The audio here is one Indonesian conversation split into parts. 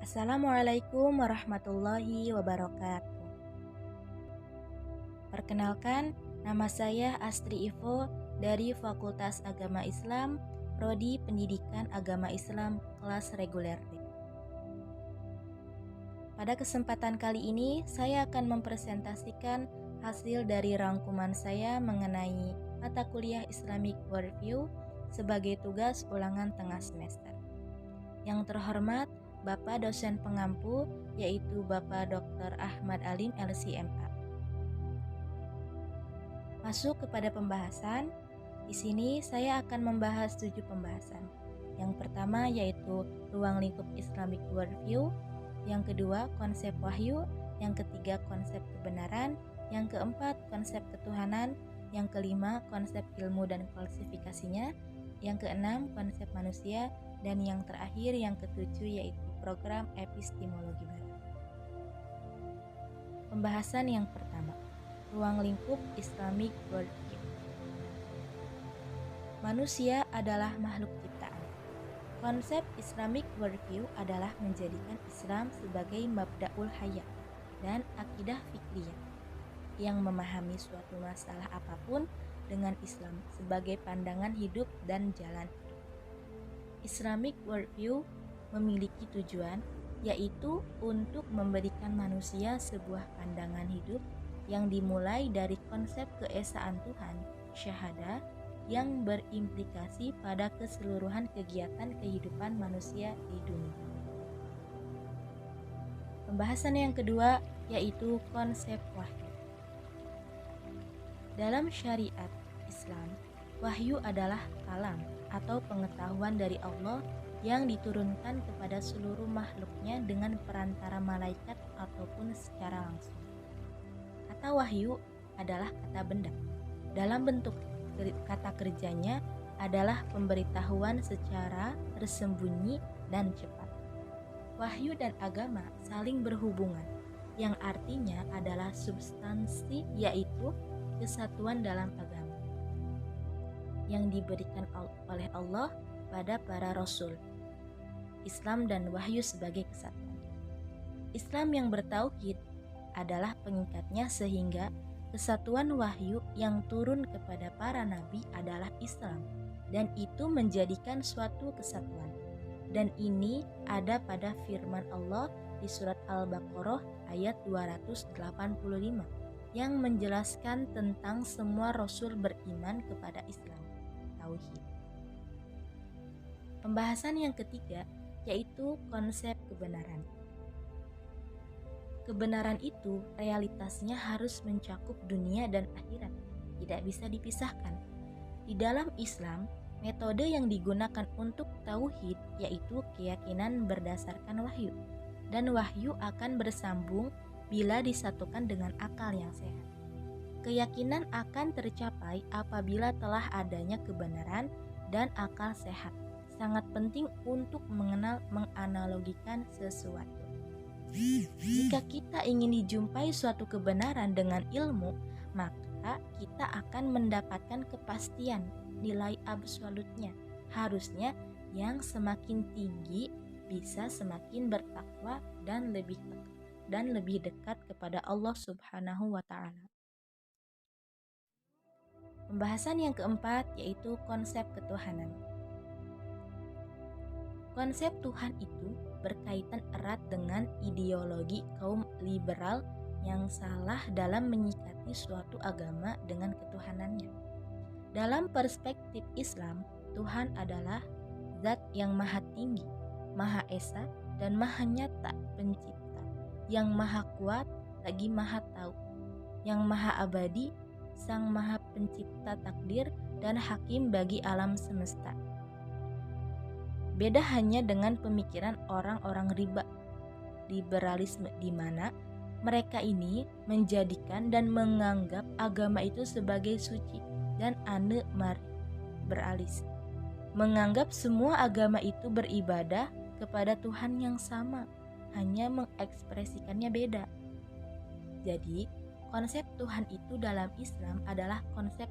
Assalamualaikum warahmatullahi wabarakatuh. Perkenalkan, nama saya Astri Ivo dari Fakultas Agama Islam, Prodi Pendidikan Agama Islam, kelas reguler D. Pada kesempatan kali ini, saya akan mempresentasikan hasil dari rangkuman saya mengenai mata kuliah Islamic Worldview sebagai tugas ulangan tengah semester. Yang terhormat, Bapak dosen pengampu, yaitu Bapak Dr. Ahmad Alim LCMA. Masuk kepada pembahasan. Di sini saya akan membahas 7 pembahasan. Yang pertama yaitu ruang lingkup Islamic Worldview, yang kedua konsep wahyu, yang ketiga konsep kebenaran, yang keempat konsep ketuhanan, yang kelima konsep ilmu dan klasifikasinya, yang keenam konsep manusia, dan yang terakhir yang ketujuh yaitu program epistemologi baru. Pembahasan yang pertama, ruang lingkup Islamic Worldview. Manusia adalah makhluk ciptaan. Konsep Islamic Worldview adalah menjadikan Islam sebagai mabda'ul hayat dan akidah fikriyah yang memahami suatu masalah apapun dengan Islam sebagai pandangan hidup dan jalan hidup. Islamic Worldview memiliki tujuan, yaitu untuk memberikan manusia sebuah pandangan hidup yang dimulai dari konsep keesaan Tuhan, syahadah, yang berimplikasi pada keseluruhan kegiatan kehidupan manusia di dunia. Pembahasan yang kedua yaitu konsep wahyu. Dalam syariat Islam, wahyu adalah kalam atau pengetahuan dari Allah yang diturunkan kepada seluruh makhluknya dengan perantara malaikat ataupun secara langsung. Kata wahyu adalah kata benda. Dalam bentuk kata kerjanya adalah pemberitahuan secara tersembunyi dan cepat. Wahyu dan agama saling berhubungan, yang artinya adalah substansi, yaitu kesatuan dalam agama yang diberikan oleh Allah pada para rasul. Islam dan wahyu sebagai kesatuan. Islam yang bertauhid adalah pengikatnya sehingga kesatuan wahyu yang turun kepada para nabi adalah Islam, dan itu menjadikan suatu kesatuan. Dan ini ada pada firman Allah di surat Al-Baqarah ayat 285 yang menjelaskan tentang semua rasul beriman kepada Islam, tauhid. Pembahasan yang ketiga yaitu konsep kebenaran. Kebenaran itu realitasnya harus mencakup dunia dan akhirat, tidak bisa dipisahkan. Di dalam Islam, metode yang digunakan untuk tauhid yaitu keyakinan berdasarkan wahyu, dan wahyu akan bersambung bila disatukan dengan akal yang sehat. Keyakinan akan tercapai apabila telah adanya kebenaran dan akal sehat. Sangat penting untuk menganalogikan sesuatu. Jika kita ingin dijumpai suatu kebenaran dengan ilmu, maka kita akan mendapatkan kepastian nilai absolutnya. Harusnya yang semakin tinggi bisa semakin bertakwa dan lebih dekat kepada Allah Subhanahu wa Ta'ala. Pembahasan yang keempat yaitu konsep ketuhanan. Konsep Tuhan itu berkaitan erat dengan ideologi kaum liberal yang salah dalam menyikapi suatu agama dengan ketuhanannya. Dalam perspektif Islam, Tuhan adalah zat yang maha tinggi, maha esa, dan maha nyata pencipta, yang maha kuat lagi maha tahu, yang maha abadi, sang maha pencipta takdir dan hakim bagi alam semesta. Beda hanya dengan pemikiran orang-orang liberalisme di mana mereka ini menjadikan dan menganggap agama itu sebagai suci dan beralis. Menganggap semua agama itu beribadah kepada Tuhan yang sama, hanya mengekspresikannya beda. Jadi, konsep Tuhan itu dalam Islam adalah konsep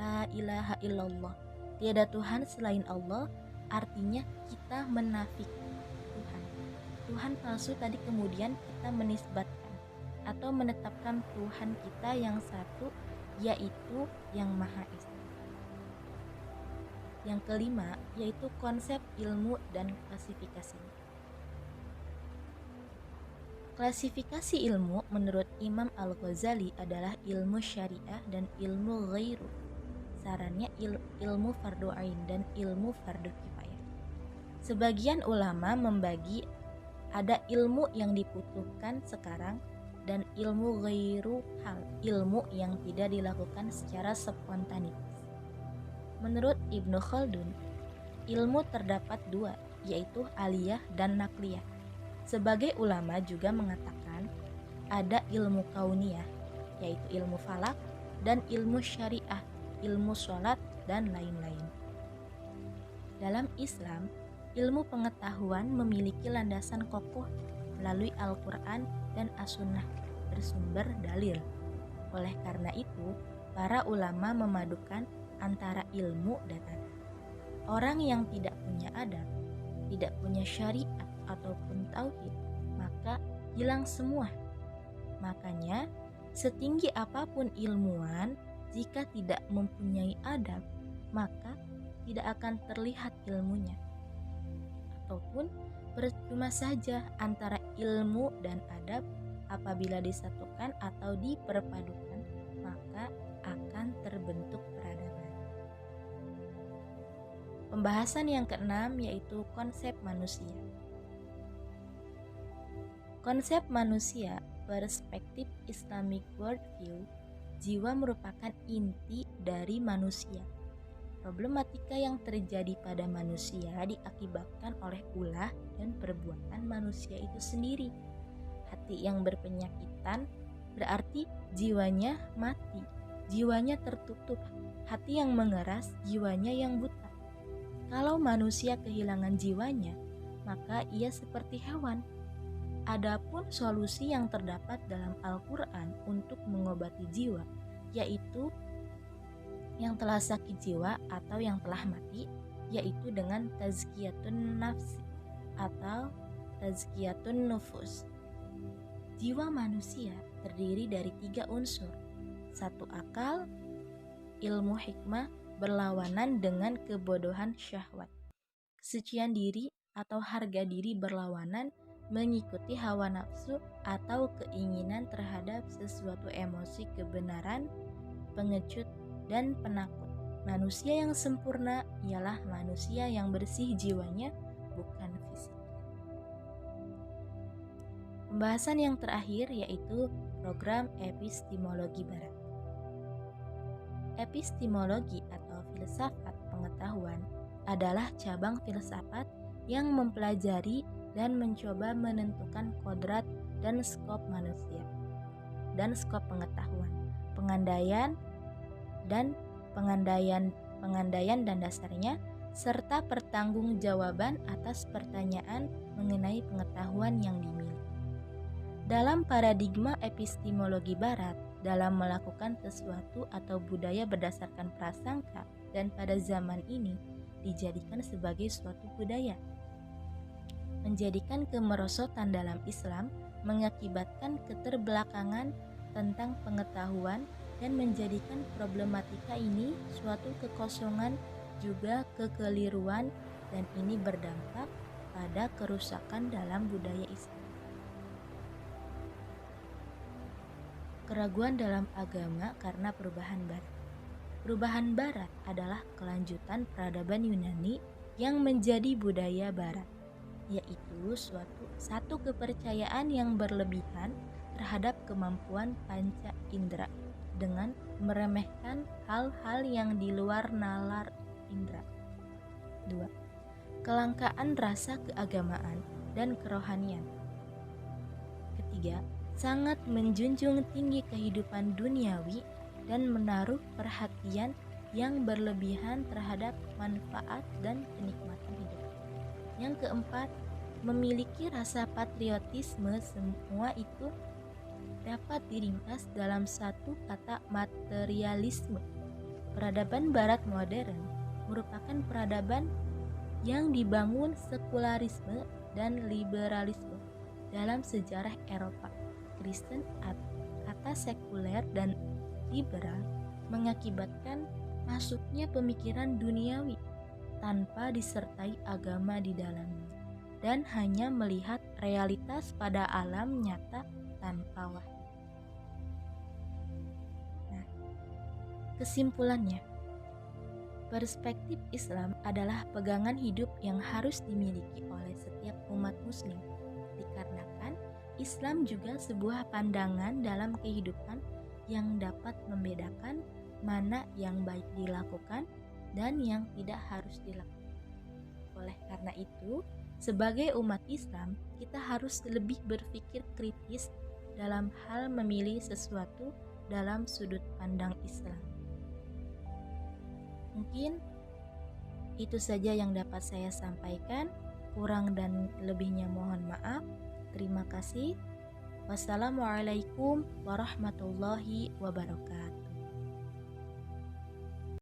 la ilaha illallah. Tiada Tuhan selain Allah. Artinya kita menafikan Tuhan. Tuhan palsu tadi kemudian kita menisbatkan atau menetapkan Tuhan kita yang satu, yaitu yang Maha Esa. Yang kelima yaitu konsep ilmu dan klasifikasinya. Klasifikasi ilmu menurut Imam Al-Ghazali adalah ilmu syariah dan ilmu ghairu. Sarannya ilmu fardu ain dan ilmu fardu kifayah. Sebagian ulama membagi ada ilmu yang dibutuhkan sekarang dan ilmu ghairu hal, ilmu yang tidak dilakukan secara spontanitas. Menurut Ibnu Khaldun, ilmu terdapat dua, yaitu aliyah dan nakliyah. Sebagai ulama juga mengatakan ada ilmu kauniyah, yaitu ilmu falak, dan ilmu syariah, ilmu sholat, dan lain-lain. Dalam Islam, ilmu pengetahuan memiliki landasan kokoh melalui Al-Quran dan As-Sunnah bersumber dalil. Oleh karena itu, para ulama memadukan antara ilmu dan adab. Orang yang tidak punya adab, tidak punya syariat ataupun tauhid, maka hilang semua. Makanya, setinggi apapun ilmuwan, jika tidak mempunyai adab, maka tidak akan terlihat ilmunya. Ataupun percuma saja antara ilmu dan adab apabila disatukan atau diperpadukan, maka akan terbentuk peradaban. Pembahasan yang keenam yaitu konsep manusia. Konsep manusia, perspektif Islamic worldview, jiwa merupakan inti dari manusia. Problematika yang terjadi pada manusia diakibatkan oleh ulah dan perbuatan manusia itu sendiri. Hati yang berpenyakitan berarti jiwanya mati, jiwanya tertutup. Hati yang mengeras, jiwanya yang buta. Kalau manusia kehilangan jiwanya, maka ia seperti hewan. Adapun solusi yang terdapat dalam Al-Quran untuk mengobati jiwa, yaitu yang telah sakit jiwa atau yang telah mati, yaitu dengan tazkiyatun nafsi atau tazkiyatun nufus. Jiwa manusia terdiri dari 3 unsur. 1 akal, ilmu hikmah berlawanan dengan kebodohan syahwat. Kesucian diri atau harga diri berlawanan mengikuti hawa nafsu atau keinginan terhadap sesuatu emosi kebenaran, pengecut, dan penakut. Manusia yang sempurna ialah manusia yang bersih jiwanya, bukan fisiknya. Pembahasan yang terakhir yaitu program epistemologi barat. Epistemologi atau filsafat pengetahuan adalah cabang filsafat yang mempelajari dan mencoba menentukan kodrat dan skop manusia, dan skop pengetahuan, pengandaian dan dasarnya, serta pertanggungjawaban atas pertanyaan mengenai pengetahuan yang dimiliki. Dalam paradigma epistemologi barat, dalam melakukan sesuatu atau budaya berdasarkan prasangka dan pada zaman ini dijadikan sebagai suatu budaya. Menjadikan kemerosotan dalam Islam mengakibatkan keterbelakangan tentang pengetahuan dan menjadikan problematika ini suatu kekosongan juga kekeliruan, dan ini berdampak pada kerusakan dalam budaya Islam. Keraguan dalam agama karena perubahan barat. Perubahan barat adalah kelanjutan peradaban Yunani yang menjadi budaya barat, yaitu satu kepercayaan yang berlebihan terhadap kemampuan panca indera dengan meremehkan hal-hal yang di luar nalar indera. 2. Kelangkaan rasa keagamaan dan kerohanian. Ketiga, sangat menjunjung tinggi kehidupan duniawi dan menaruh perhatian yang berlebihan terhadap manfaat dan kenikmatan hidup. Yang keempat, memiliki rasa patriotisme. Semua itu dapat diringkas dalam satu kata, materialisme. Peradaban barat modern merupakan peradaban yang dibangun sekularisme dan liberalisme dalam sejarah Eropa Kristen. Kata sekuler dan liberal mengakibatkan masuknya pemikiran duniawi tanpa disertai agama di dalamnya, dan hanya melihat realitas pada alam nyata tanpa wahyu. Nah, kesimpulannya, perspektif Islam adalah pegangan hidup yang harus dimiliki oleh setiap umat muslim, dikarenakan Islam juga sebuah pandangan dalam kehidupan yang dapat membedakan mana yang baik dilakukan dan yang tidak harus dilakukan. Oleh karena itu, sebagai umat Islam, kita harus lebih berpikir kritis dalam hal memilih sesuatu dalam sudut pandang Islam. Mungkin itu saja yang dapat saya sampaikan. Kurang dan lebihnya mohon maaf. Terima kasih. Wassalamualaikum warahmatullahi wabarakatuh.